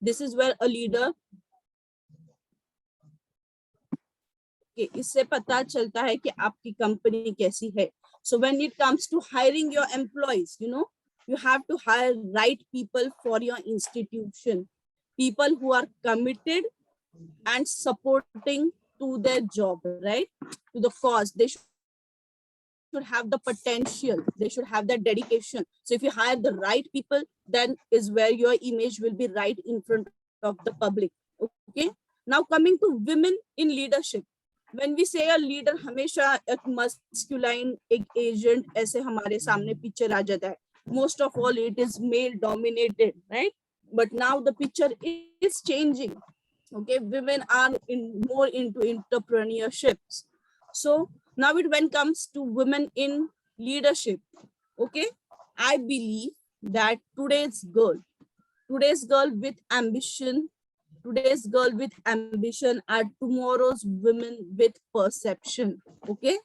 This is where a leader, इससे पता चलता है कि आपकी कंपनी कैसी है. So when it comes to hiring your employees, you have to hire right people for your institution, people who are committed and supporting to their job, right? To the cause. They should have the potential, they should have the dedication. So if you hire the right people, then is where your image will be right in front of the public. Okay, now coming to women in leadership. When we say a leader, हमेशा एक masculine एक agent ऐसे हमारे सामने picture आ जाता है. Most of all it is male dominated, right? But now the picture is changing. Okay, women are more into entrepreneurships. So now when it comes to women in leadership, okay, I believe that today's girl with ambition, are tomorrow's women with perception. Okay,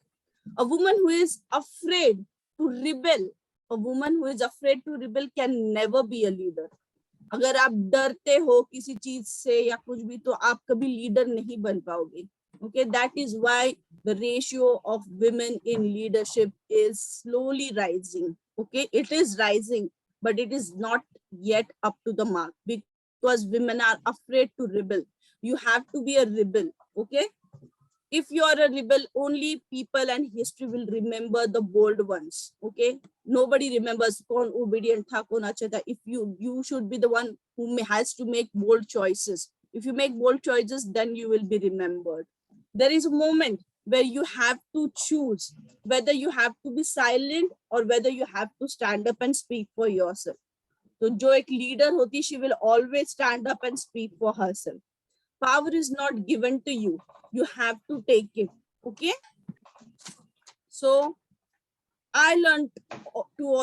a woman who is afraid to rebel, can never be a leader. अगर आप डरते हो किसी चीज से या कुछ भी, तो आप कभी लीडर नहीं बन पाओगे. Okay, that is why the ratio of women in leadership is slowly rising. Okay, it is rising, but it is not yet up to the mark because women are afraid to rebel. You have to be a rebel. Okay, if you are a rebel, only people and history will remember the bold ones. Okay, nobody remembers kaun obedient tha, kaun acha tha. If you should be the one who has to make bold choices. If you make bold choices, then you will be remembered. There is a moment where you have to choose whether you have to be silent or whether you have to stand up and speak for yourself. So jo ek leader hoti, she will always stand up and speak for herself. Power is not given to you, you have to take it. Okay, so I learned to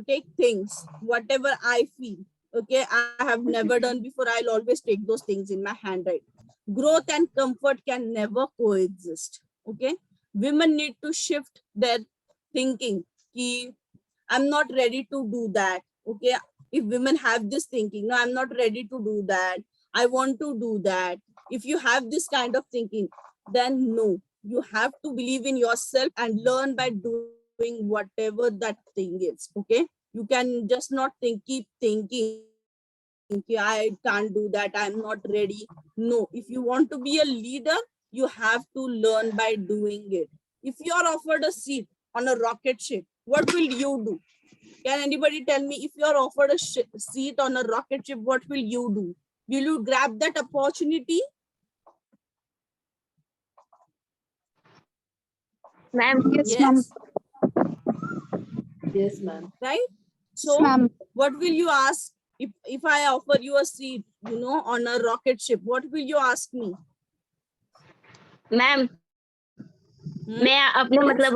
take things whatever I feel. Okay, I have never done before. I'll always take those things in my hand, right? Growth and comfort can never coexist. Okay, women need to shift their thinking. I'm not ready to do that. Okay, if women have this thinking, no, I'm not ready to do that, I want to do that. If you have this kind of thinking, then no, you have to believe in yourself and learn by doing whatever that thing is. Okay, you can just not keep thinking, I can't do that, I'm not ready. No, if you want to be a leader, you have to learn by doing it. If you are offered a seat on a rocket ship, what will you do? Can anybody tell me, if you are offered a seat on a rocket ship, what will you do? Will you grab that opportunity? Ma'am, yes. Yes, ma'am. Right? So ma'am. What will you ask if I offer you a seat, on a rocket ship? What will you ask me? Ma'am मैं अपने मतलब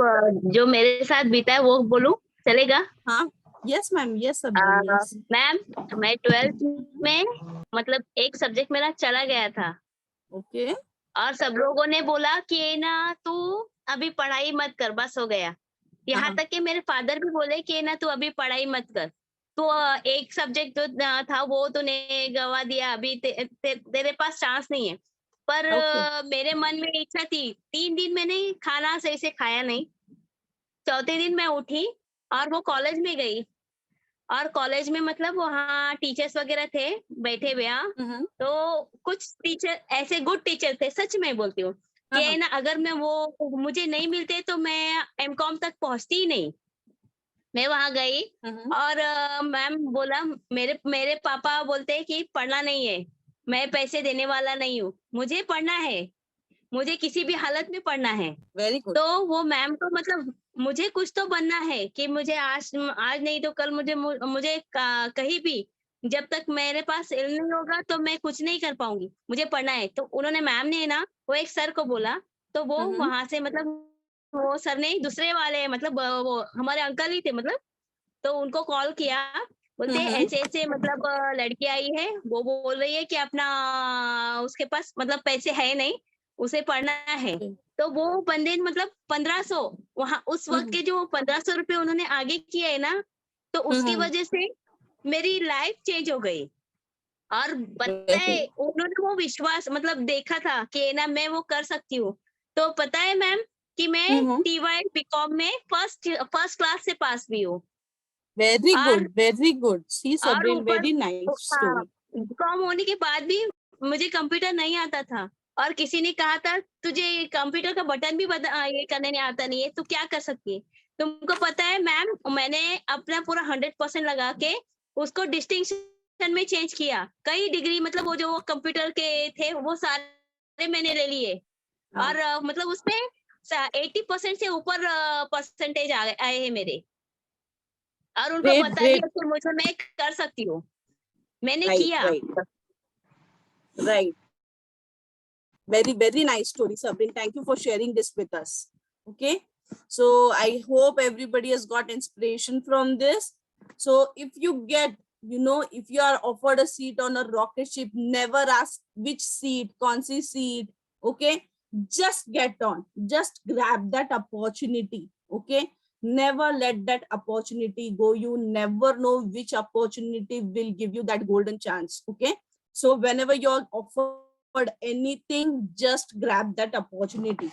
जो मेरे साथ बीता है वो बोलूं, चलेगा? हाँ, yes ma'am, yes sir. Ma'am मैं 12th में मतलब एक सब्जेक्ट मेरा चला गया था. ओके. और सब लोगों ने बोला कि ना तू अभी पढ़ाई मत कर, बस हो गया. यहाँ तक कि मेरे फादर भी बोले कि ना तू अभी पढ़ाई मत कर, तो एक सब्जेक्ट जो था वो तूने गवा दिया, अभी तेरे पास चांस नहीं है. पर मेरे मन में इच्छा थी. 3 दिन मैंने खाना सही से खाया नहीं. चौथे दिन मैं उठी और वो कॉलेज में गई, और कॉलेज में मतलब वहाँ टीचर्स वगैरह थे बैठे हुए. तो कुछ टीचर ऐसे गुड टीचर थे, सच में बोलती हूँ कि ना अगर मैं वो मुझे नहीं मिलते तो मैं एमकॉम तक पहुंचती ही नहीं. मैं वहां गई और मैम बोला, मेरे पापा बोलते हैं कि पढ़ना नहीं है, मैं पैसे देने वाला नहीं हूँ, मुझे पढ़ना है, मुझे किसी भी हालत में पढ़ना है. Very good. तो वो मैम को मतलब मुझे कुछ तो बनना है कि मुझे आज नहीं तो कल मुझे कहीं भी जब तक मेरे पास इल्म नहीं होगा तो मैं कुछ नहीं कर पाऊंगी, मुझे पढ़ना है. तो उन्होंने मैम ने ना वो एक सर को बोला, तो वो वहां से मतलब वो सर ने दूसरे वाले मतलब वो हमारे अंकल ही थे मतलब, तो उनको कॉल किया. बोलते ऐसे ऐसे मतलब लड़की आई है, वो बोल रही है कि अपना उसके पास मतलब पैसे है नहीं, उसे पढ़ना है. तो वो बंदे मतलब 1500 वहां उस वक्त के जो 1500 रुपए उन्होंने आगे किए है ना, तो उसकी वजह से मेरी लाइफ चेंज हो गई। और पता है उन्होंने वो विश्वास मतलब देखा था कि ना मैं वो कर सकती हूँ। तो पता है मैम कि मैं Mm-hmm. टीवाई बीकॉम में फर्स्ट फर्स्ट क्लास से पास भी हूँ। Very और good, very good. See, और Sabrin, ऊपर very nice हाँ, story. बीकॉम होने के बाद भी मुझे कंप्यूटर नहीं आता था। और किसी ने कहा था तुझे कंप्यूटर का बटन भी ये करने नहीं आता नहीं है, तू क्या कर सकती है? तुमको पता है मैम मैंने अपना पूरा 100% लगा के उसको डिस्टिंक्शन में चेंज किया। कई डिग्री मतलब वो जो कंप्यूटर के थे वो सारे मैंने ले लिए। हाँ, और मतलब उसमें 80% से ऊपर परसेंटेज आए हैं मेरे। और उनको great, बता great. दिया कि मुझे मैं कर सकती हूँ। मैंने Right, किया। right, right. Very, very nice story, Sabrin. Thank you for sharing this with us. Okay. So I hope everybody has got inspiration from this. So if you get, if you are offered a seat on a rocket ship, never ask which seat, konsi seat. Okay. Just get on. Just grab that opportunity. Okay. Never let that opportunity go. You never know which opportunity will give you that golden chance. Okay. So whenever you're offered anything, just grab that opportunity.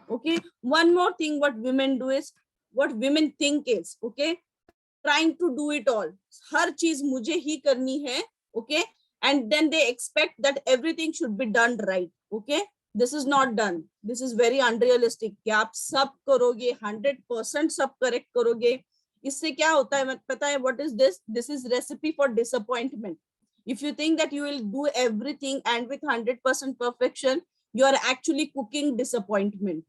Okay. One more thing, what women do is, what women think is, okay, trying to do it all. हर चीज मुझे ही करनी है. Okay. And then they expect that everything should be done right. Okay. This is not done. This is very unrealistic. कि आप सब करोगे, 100% सब correct करोगे, इससे क्या होता है पता है? What is this? This is recipe for disappointment. If you think that you will do everything and with 100% perfection, you are actually cooking disappointment.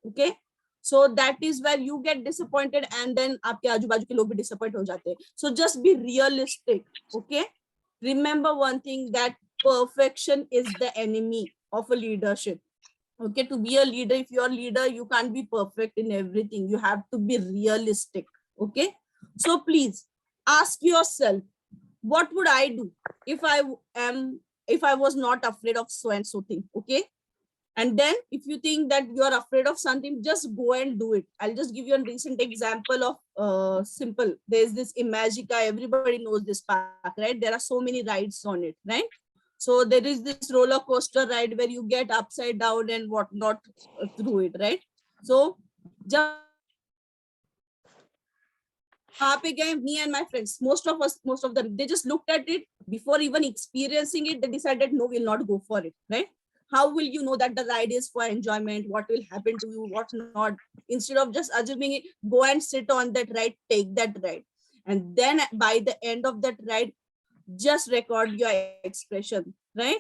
Okay. So that is where you get disappointed, and then आपके आजू बाजू के लोग भी disappoint हो जाते हैं. So just be realistic. Okay. Remember one thing, that perfection is the enemy of a leadership. Okay. To be a leader, if you're a leader, you can't be perfect in everything. You have to be realistic. Okay. So please ask yourself, what would I do if I was not afraid of so and so thing? Okay. And then if you think that you are afraid of something, just go and do it. I'll just give you a recent example of simple. There's this Imagica, everybody knows this park, right? There are so many rides on it, right? So there is this roller coaster ride where you get upside down and whatnot through it, right? So जब वहां पे गए, me and my friends, most of them, they just looked at it before even experiencing it. They decided, no, we'll not go for it, right? How will you know that the ride is for enjoyment? What will happen to you? What not? Instead of just assuming it, go and sit on that ride, take that ride. And then by the end of that ride, just record your expression, right?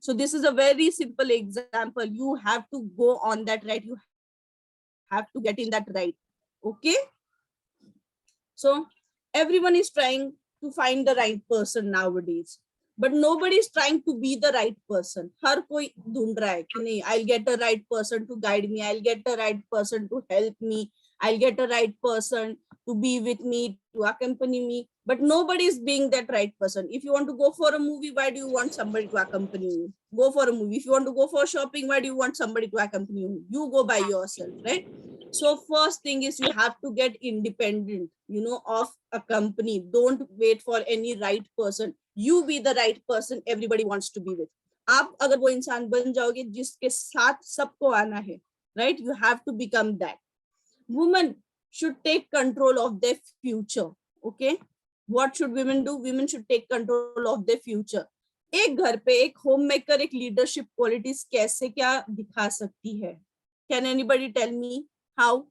So this is a very simple example. You have to go on that ride. You have to get in that ride. Okay. So everyone is trying to find the right person nowadays, but nobody is trying to be the right person. हर कोई ढूंढ रहा है कि नहीं, I'll get a right person to guide me, I'll get a right person to help me, I'll get a right person to be with me, to accompany me. But nobody is being that right person. If you want to go for a movie, why do you want somebody to accompany you? Go for a movie. If you want to go for shopping, why do you want somebody to accompany you? You go by yourself, right? So first thing is, you have to get independent, of a company. Don't wait for any right person. You be the right person everybody wants to be with. आप अगर वो इंसान बन जाओगे जिसके साथ सबको आना है, right? You have to become that. Women should take control of their future. Okay. What should women do? Women should take control of their future. एक घर पे एक होम मेकर एक लीडरशिप क्वालिटीज कैसे क्या दिखा सकती है? Can anybody tell me how?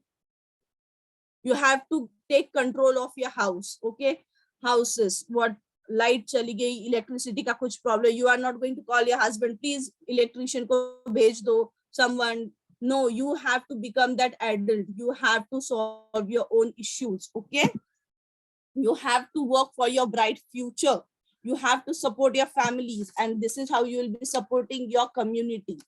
You have to take control of your house. Okay. Houses, what, light चली गई, इलेक्ट्रिसिटी का कुछ problem, you are not going to call your husband, please electrician को भेज दो, someone. No, you have to become that adult. You have to solve your own issues. Okay. You have to work for your bright future. You have to support your families, and this is how you will be supporting your community.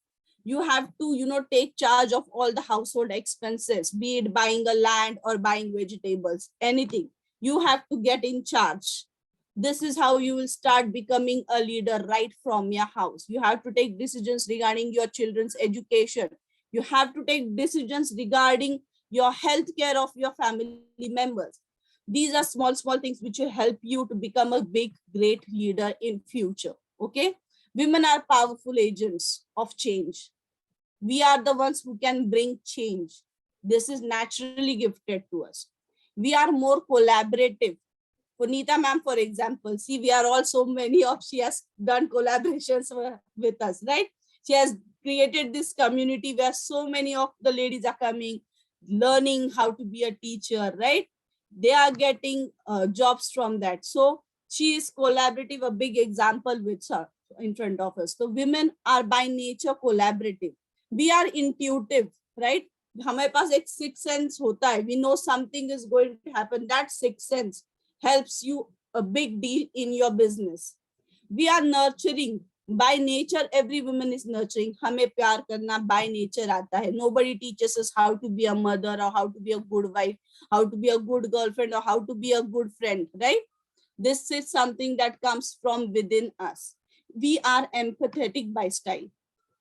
You have to, take charge of all the household expenses, be it buying a land or buying vegetables, anything. You have to get in charge. This is how you will start becoming a leader right from your house. You have to take decisions regarding your children's education. You have to take decisions regarding your health care of your family members. These are small things which will help you to become a big, great leader in future. Okay. Women are powerful agents of change. We are the ones who can bring change. This is naturally gifted to us. We are more collaborative. For Neeta ma'am, for example, see, we are all so many of, she has done collaborations with us, right? She has created this community where so many of the ladies are coming, learning how to be a teacher, right? They are getting jobs from that. So she is collaborative, a big example with her in front of us. So women are by nature collaborative. We are intuitive, right? हमारे पास एक sixth sense होता है. We know something is going to happen. That sixth sense helps you a big deal in your business. We are nurturing. By nature, every woman is nurturing. हमें प्यार करना by nature आता है. Nobody teaches us how to be a mother or how to be a good wife, how to be a good girlfriend or how to be a good friend, right? This is something that comes from within us. We are empathetic by style.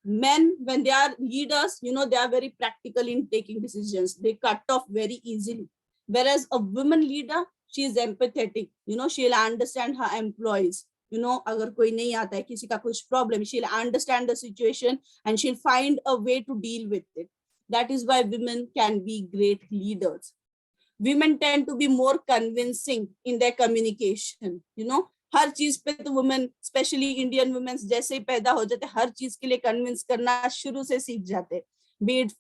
Men, when they are leaders, they are very practical in taking decisions. They cut off very easily. Whereas a woman leader, she is empathetic. She'll understand her employees. अगर कोई नहीं आता है, किसी का कुछ problem, she'll understand the situation and she'll find a way to deal with it. That is why women can be great leaders. Women tend to be more convincing in their communication. हर चीज पे तो women, specially Indian women's जैसे ही पैदा हो जाते, हर चीज के लिए कन्विंस करना शुरू से सीख जाते. Be it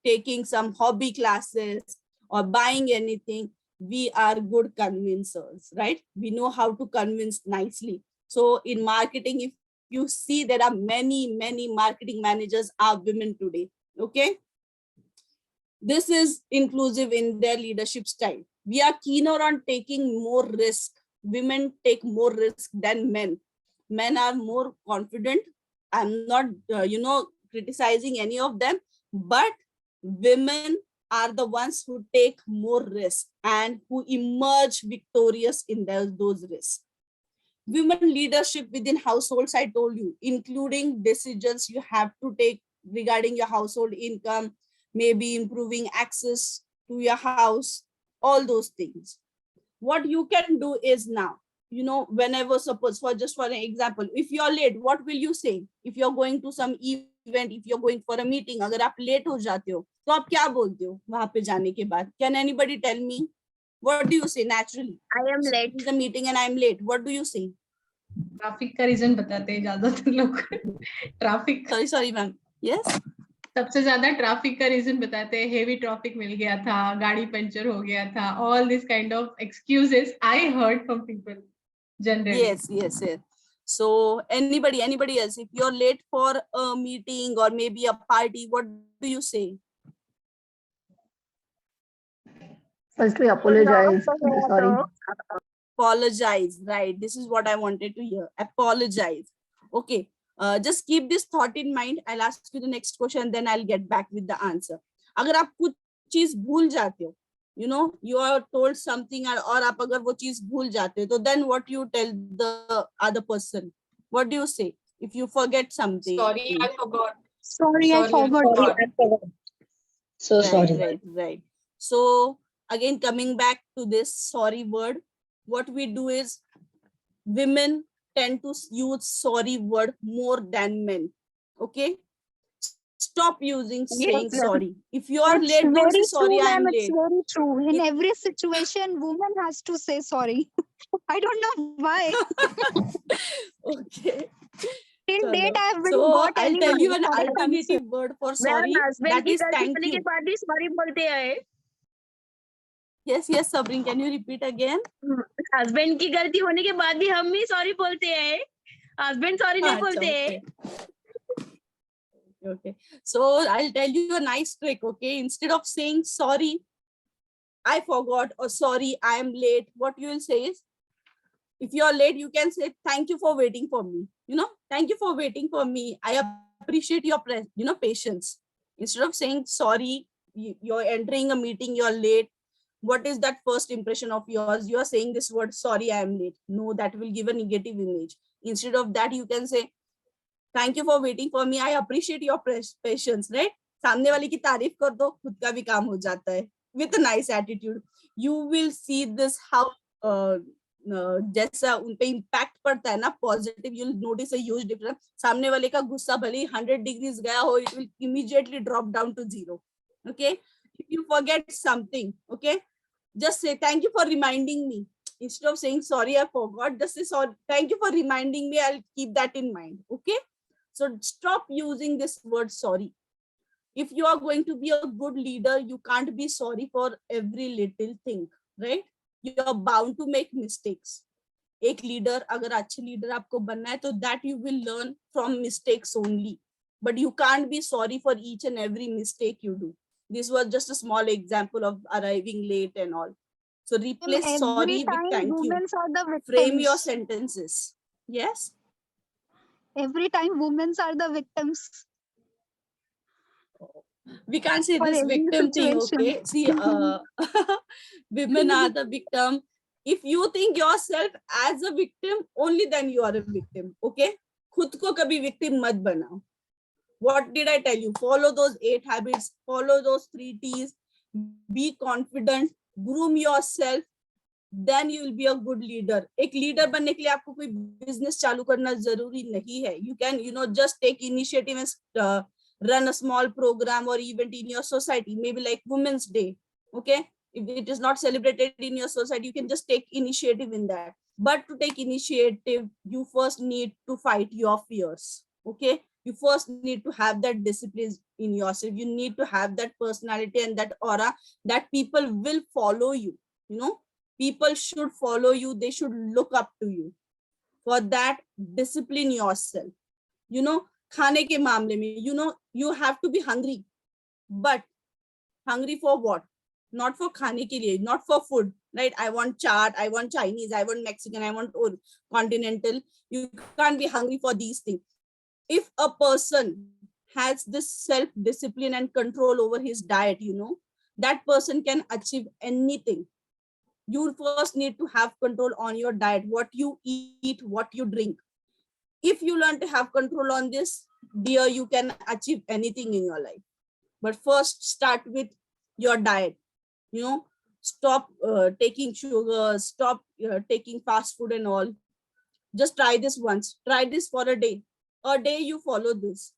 taking some hobby classes और buying anything, we are good convincers, right? We know how to convince nicely. So in marketing, if you see, there are many marketing managers are women today. Okay. This is inclusive in their leadership style. We are keener on taking more risk. Women take more risk than men. Men are more confident. I'm not, criticizing any of them, but women are the ones who take more risk and who emerge victorious in those risks. Women leadership within households, I told you, including decisions you have to take regarding your household income, maybe improving access to your house, all those things. What you can do is now, whenever, suppose for an example, if you're late, what will you say? If you're going to some event, if you're going for a meeting, अगर आप late हो जाते हो, तो आप क्या बोलते हो वहां पे जाने के बाद? Can anybody tell me? What do you say naturally? I am late. It's a meeting and I'm late. What do you say? Traffic का रीजन बताते हैं ज्यादातर लोग. Traffic, sorry ma'am. Yes, सबसे ज्यादा ट्रैफिक का रीजन बताते हैं. हेवी ट्रैफिक मिल गया था, गाड़ी पंचर हो गया था. All this kind of excuses I heard from people generally. yes. So anybody else, if you're late for a meeting or maybe a party, what do you say? First, we apologize. Sorry. Apologize, right? This is what I wanted to hear. Apologize. Okay. Just keep this thought in mind. I'll ask you the next question, then I'll get back with the answer. अगर आप कुछ चीज भूल जाते हो, you are told something और आप अगर वो चीज भूल जाते हो, तो then what you tell the other person? What do you say if you forget something? Sorry, I forgot. Sorry, I forgot. So sorry. Right. So again, coming back to this sorry word, what we do is women tend to use sorry word more than men. Okay. Stop using saying sorry. If you are It's late, don't say very sorry, true, I am ma'am. late. It's very true. In every situation, woman has to say sorry. I don't know why. Okay. Till date, I have been So got I'll any tell you money an for that answer. alternative word for sorry. Ma'am husband That की is गलती thank होने के you. बाद भी sorry बोलते हैं. Yes, Sabrin, can you repeat again? Husband की गलती होने के बाद भी हम ही सॉरी बोलते हैं. हस्बैंड सॉरी नहीं बोलते हैं. Okay. So I'll tell you a nice trick. Okay. Instead of saying sorry, I forgot, or sorry, I am late, what you will say is, if you're late, you can say, thank you for waiting for me. Thank you for waiting for me. I appreciate your patience. Instead of saying sorry, you're entering a meeting, you're late. What is that first impression of yours? You're saying this word, sorry, I am late. No, that will give a negative image. Instead of that, you can say, thank you for waiting for me. I appreciate your patience, right? सामने वाले की तारीफ कर दो, खुद का भी काम हो जाता है. With a nice attitude. you will see this how जैसा उन पे इम्पैक्ट पड़ता है ना positive, you will notice a huge difference. सामने वाले का गुस्सा भले ही 100 डिग्रीज गया हो, it will immediately drop down to 0. Okay, if you forget something, okay, just say thank you for reminding me. Instead of saying sorry I forgot, just say sorry, thank you for reminding me, I'll keep that in mind. Okay, so stop using this word sorry. If you are going to be a good leader, you can't be sorry for every little thing, right? You are bound to make mistakes. एक leader, अगर अच्छे leader आपको बनना है तो that you will learn from mistakes only, but you can't be sorry for each and every mistake you do. This was just a small example of arriving late and all. So replace Every sorry with time thank you. women are the Frame your victims. sentences. Yes. Every time women are the victims We can't say for this every victim thing, situation. okay? See, women are the victim. If you think yourself as a victim, only then you are a victim, okay? खुद को कभी victim मत बनाओ. What did I tell you? Follow those 8 habits, follow those 3 T's, be confident, groom yourself, then you will be a good leader. एक leader बनने के लिए आपको कोई business चालू करना जरूरी नहीं है. You can, just take initiative and run a small program or event in your society, maybe like Women's Day, okay? If it is not celebrated in your society, you can just take initiative in that. But to take initiative, you first need to fight your fears, okay? You first need to have that discipline in yourself. You need to have that personality and that aura that people will follow you, People should follow you. They should look up to you. For that, discipline yourself. खाने के मामले में, you have to be hungry. But hungry for what? Not for खाने के लिए, not for food, right? I want chaat, I want Chinese, I want Mexican, I want continental. You can't be hungry for these things. If a person has this self-discipline and control over his diet, that person can achieve anything. You first need to have control on your diet, what you eat, what you drink. If you learn to have control on this, dear, you can achieve anything in your life. But first start with your diet. Stop taking sugar, stop taking fast food and all. Just try this once. Try this for a day. A day you follow this.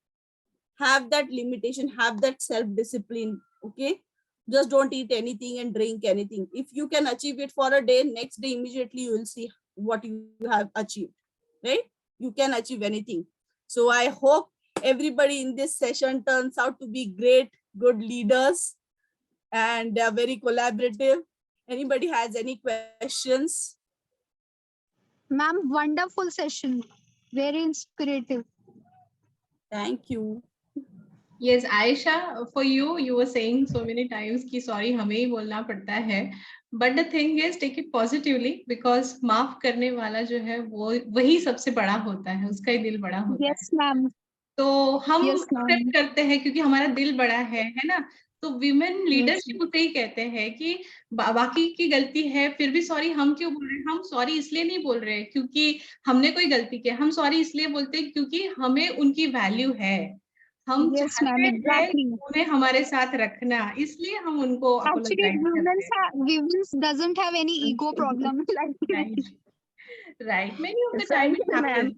Have that limitation, have that self-discipline, okay? Just don't eat anything and drink anything. If you can achieve it for a day, next day immediately you will see what you have achieved, right? You can achieve anything. So I hope everybody in this session turns out to be great, good leaders, and they are very collaborative. Anybody has any questions? Ma'am, wonderful session. Very inspirative. Thank you. Yes, Aisha, for you were saying so many times कि sorry हमें ही बोलना पड़ता है. But the thing is, take it positively, because माफ करने वाला जो है वो वही सबसे बड़ा होता है, उसका ही दिल बड़ा होता है. Yes, ma'am. तो हम Yes, ma'am. एक्सेप्ट करते हैं क्योंकि हमारा दिल बड़ा है ना. तो विमेन लीडरशिप उसे ही कहते हैं कि बाकी की गलती है फिर भी सॉरी हम क्यों बोल रहे हैं. हम सॉरी इसलिए नहीं बोल रहे क्योंकि हमने कोई गलती की. हम सॉरी इसलिए बोलते हैं क्योंकि हमें उनकी वैल्यू है. हम Yes, चाहते ma'am, हैं exactly. उन्हें हमारे साथ रखना, इसलिए हम उनको Actually, apologize करते women's doesn't have any ego problem. हैं. Right. Many of the time Thank it you, ma'am. happens.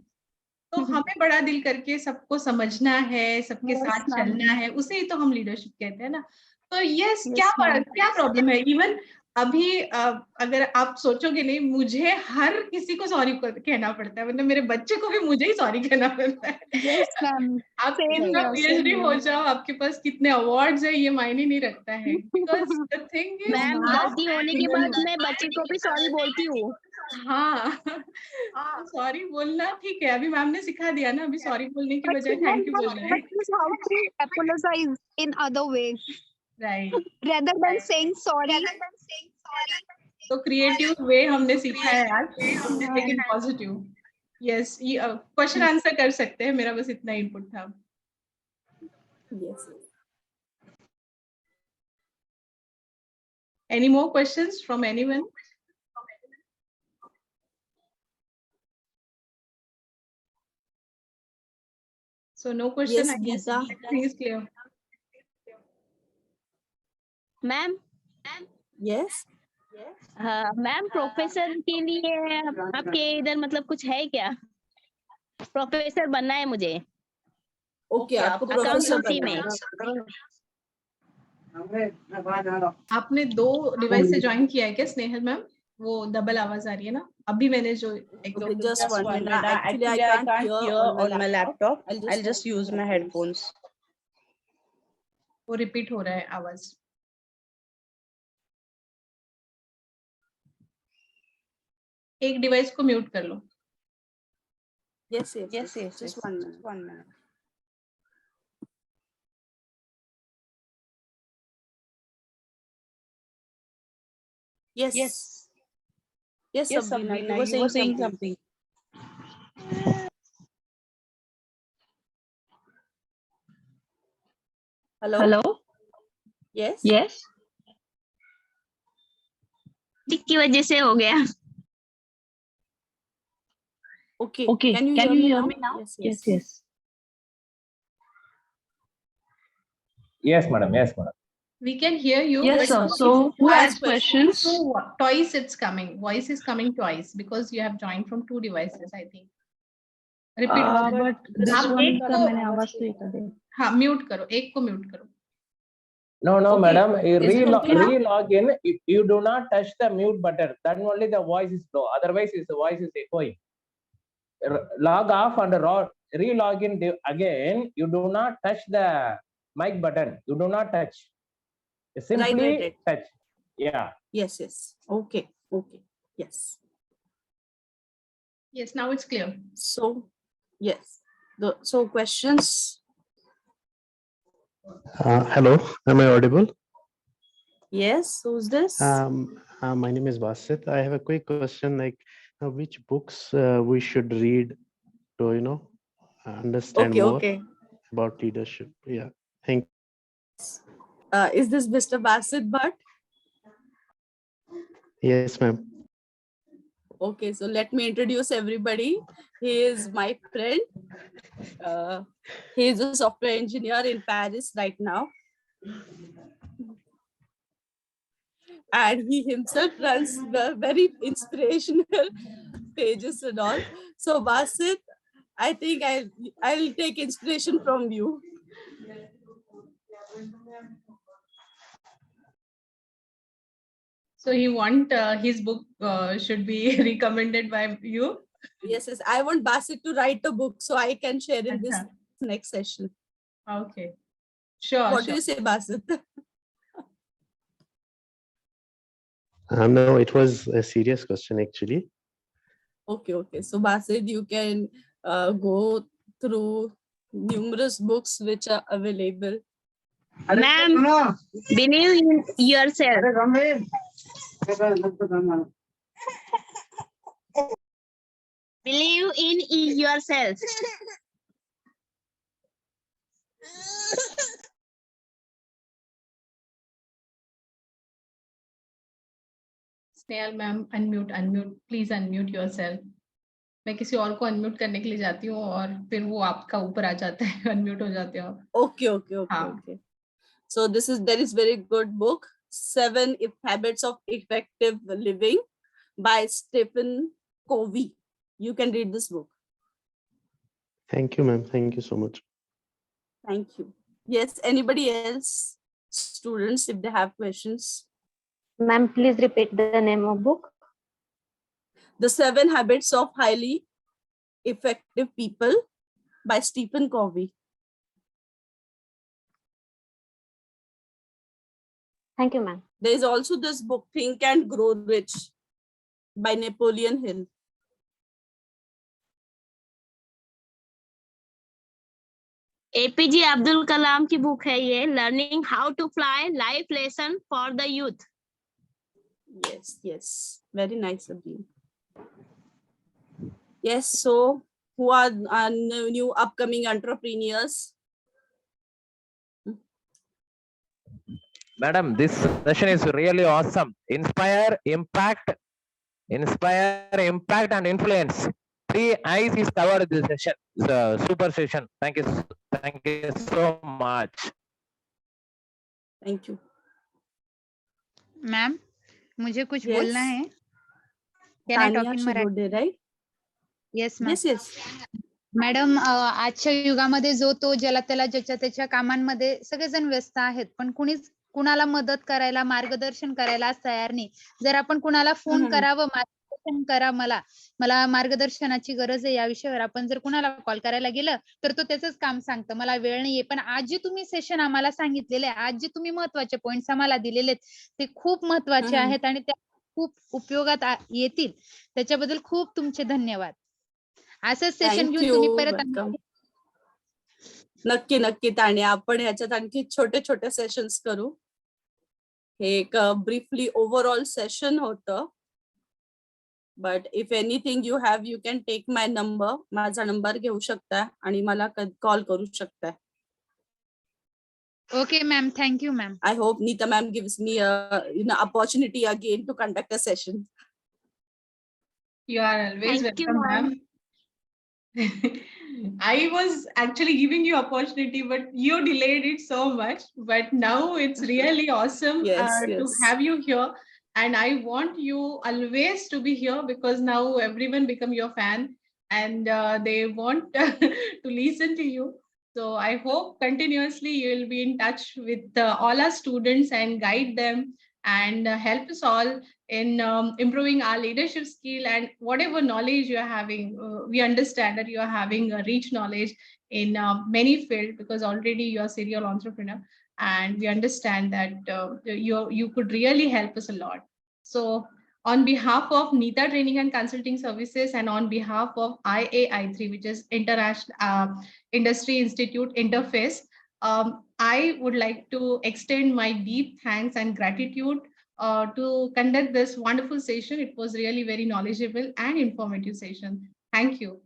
तो हमें बड़ा दिल करके सबको समझना है, सबके Yes, साथ ma'am. चलना है, उसे ही तो हम लीडरशिप कहते हैं ना. तो यस, Yes, ma'am. क्या प्रॉब्लम है. इवन अभी अगर आप सोचोगे नहीं, मुझे हर किसी को सॉरी कहना पड़ता है. मतलब मेरे बच्चे को भी मुझे ही सॉरी कहना पड़ता है. Yes, ma'am. आप Same कितना here, PhD same हो here. जाओ, आपके पास कितने अवार्ड्स है, ये मायने नहीं रखता है. Because the thing is ma'am, गलती होने के बाद मैं बच्चे को भी सॉरी बोलती हूँ. हाँ, सॉरी बोलना ठीक है. अभी मैम ने सिखा दिया ना, अभी सॉरी बोलने की But बजाय थैंक यू बोलना है. that is how to apologize in other way right. rather than saying sorry. तो क्रिएटिव वे हमने सीखा है आज, लेकिन पॉजिटिव. यस, क्वेश्चन आंसर कर सकते हैं. मेरा बस इतना इनपुट था. Yes. Any more questions from anyone? So no question. Yes, I guess Neeta. everything is clear. Ma'am, Yes. Ma'am professor के लिए आपके इधर मतलब कुछ है क्या? प्रोफेसर बनना है मुझे ओके, आपको प्रोफेसर अकाउंटेंसी बनना में। है। आपने 2 डिवाइस से ज्वाइन किया है क्या स्नेहल मैम? वो डबल आवाज आ रही है ना, अभी मैंने जो एक Okay, just one minute. Actually, I can't hear on my laptop. I'll just use my headphones. वो रिपीट हो रहा है आवाज। एक डिवाइस को म्यूट कर लो। Yes. Just 1 minute. 1 minute. Yes, Sabrina, you were saying something. Hello? Yes? की वजह से हो गया। Okay. Can you hear me now? Yes. Yes, madam. We can hear you. Yes, but sir. So who ask has questions? So twice it's coming. Voice is coming twice because you have joined from 2 devices, I think. Repeat. But this आप one एक का को- मैंने आवाज तो ही कर दी। हाँ, mute करो, एक को म्यूट करो। No, Okay. madam. You Is it okay now? re-log in. You do not touch the mute button. Then only the voice is low. Otherwise, the voice is echoing. Log off and re-log in again. You do not touch the mic button. You do not touch. Simply Right. touch. Yeah. Yes. Okay. Yes. Yes, now it's clear. So, yes. So questions? Hello, am I audible? Yes. Who's this? My name is Basit. I have a quick question, like which books we should read to, understand more about leadership. Yeah, thank you. Is this Mr. Basit Bhatt? Yes, ma'am. Okay, so let me introduce everybody. He is my friend. He is a software engineer in Paris right now. And he himself runs the very inspirational pages and all. So Basit, I think I'll take inspiration from you. So he want his book should be recommended by you. Yes. I want Basit to write a book so I can share in this next session. Okay. Sure. What do you say, Basit? No, it was a serious question actually. Okay. So Basit, you can go through numerous books which are available. Ma'am believe in yourself. Believe in yourself. Snehal ma'am unmute please unmute yourself. मैं किसी और को unmute करने के लिए जाती हूँ और फिर वो आपका ऊपर आ जाता है, अनम्यूट हो जाते हो। Okay. So there is very good book, 7 Habits of Effective Living by Stephen Covey. You can read this book. Thank you, ma'am. Thank you so much. Thank you. Yes, anybody else? Students, if they have questions. Ma'am, please repeat the name of book. The 7 Habits of Highly Effective People by Stephen Covey. Thank you, ma'am. There is also this book, Think and Grow Rich by Napoleon Hill. APJ Abdul Kalam की book है ये, learning how to fly life lesson for the youth. Yes. Very nice of you. Yes, so who are new upcoming entrepreneurs? Madam, this session is really awesome. Inspire, impact, and influence. 3 I's is covered this session. It's a super session. Thank you so much. Thank you. Ma'am, मुझे कुछ Yes. बोलना है. Can I talk Tanya in Marathi? Shibode, right? Yes, ma'am. Yes. Madam, आजच्या युगामध्ये जो तो ज्याला त्याला ज्याच्या त्याच्या कामांमध्ये सगळेजण व्यस्त आहेत, पण कुणाला मदत करायला, मार्गदर्शन करायला आज तयार नाही. जर आपण कुणाला फोन करावं, मार्गदर्शन करा, मला मार्गदर्शनाची गरज आहे या विषयावर, आपण जर कुणाला कॉल करायला गेलं तर तो त्याचंच काम सांगतं, मला वेळ नाहीये. पण आज जे तुम्ही सेशन आम्हाला सांगितलेले, आज जे तुम्ही महत्वाचे पॉइंट्स आम्हाला दिलेले ते खूप महत्वाचे आहेत आणि त्या खूप उपयोगात येतील. त्याच्याबद्दल खूप तुमचे धन्यवाद. असंच सेशन घेऊन तुम्ही परत नक्की नक्की तान्या, आपण ह्याच्यात आणखी छोटे छोटे सेशन्स करू. हे एक ब्रीफली ओव्हरऑल सेशन होतं. But if anything you have, you can take my number. माझा नंबर घेऊ शकता आणि मला कॉल करू शकता. Okay, ma'am. Thank you, ma'am. I hope Neeta ma'am gives me a opportunity again to conduct a session. You are always Thank you, welcome, ma'am. ma'am. I was actually giving you opportunity, but you delayed it so much. But now it's really awesome Yes, to yes. have you here. And I want you always to be here because now everyone become your fan and they want to listen to you. So I hope continuously you will be in touch with all our students and guide them and help us all in improving our leadership skill and whatever knowledge you are having. We understand that you are having a rich knowledge in many fields because already you are serial entrepreneur, and we understand that you could really help us a lot. So on behalf of Neeta Training and Consulting Services and on behalf of IAI3, which is International Industry Institute Interface, I would like to extend my deep thanks and gratitude to conduct this wonderful session. It was really very knowledgeable and informative session. Thank you.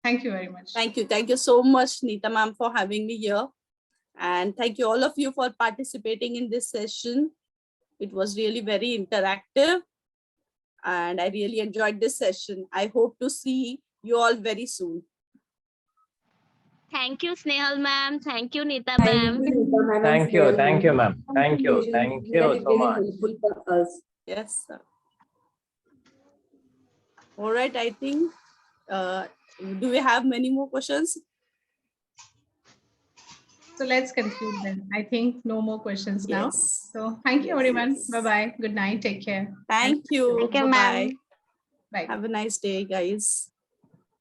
Thank you very much. Thank you. Thank you so much, Neeta ma'am, for having me here. And thank you all of you for participating in this session. It was really very interactive. And I really enjoyed this session. I hope to see you all very soon. Thank you, Snehal ma'am. Thank you, Neeta Thank ma'am. you, Neeta ma'am. and Thank you, Snehal thank you, ma'am. Thank you, Really, thank you really, so really much. helpful for us. Yes, sir. All right, I think, do we have many more questions? So let's conclude then. I think no more questions now. Yes. So thank you, Yes, everyone. yes. Bye-bye. Good night. Take care. Thank you. Thank you, Bye-bye. ma'am. Bye. Have a nice day, guys.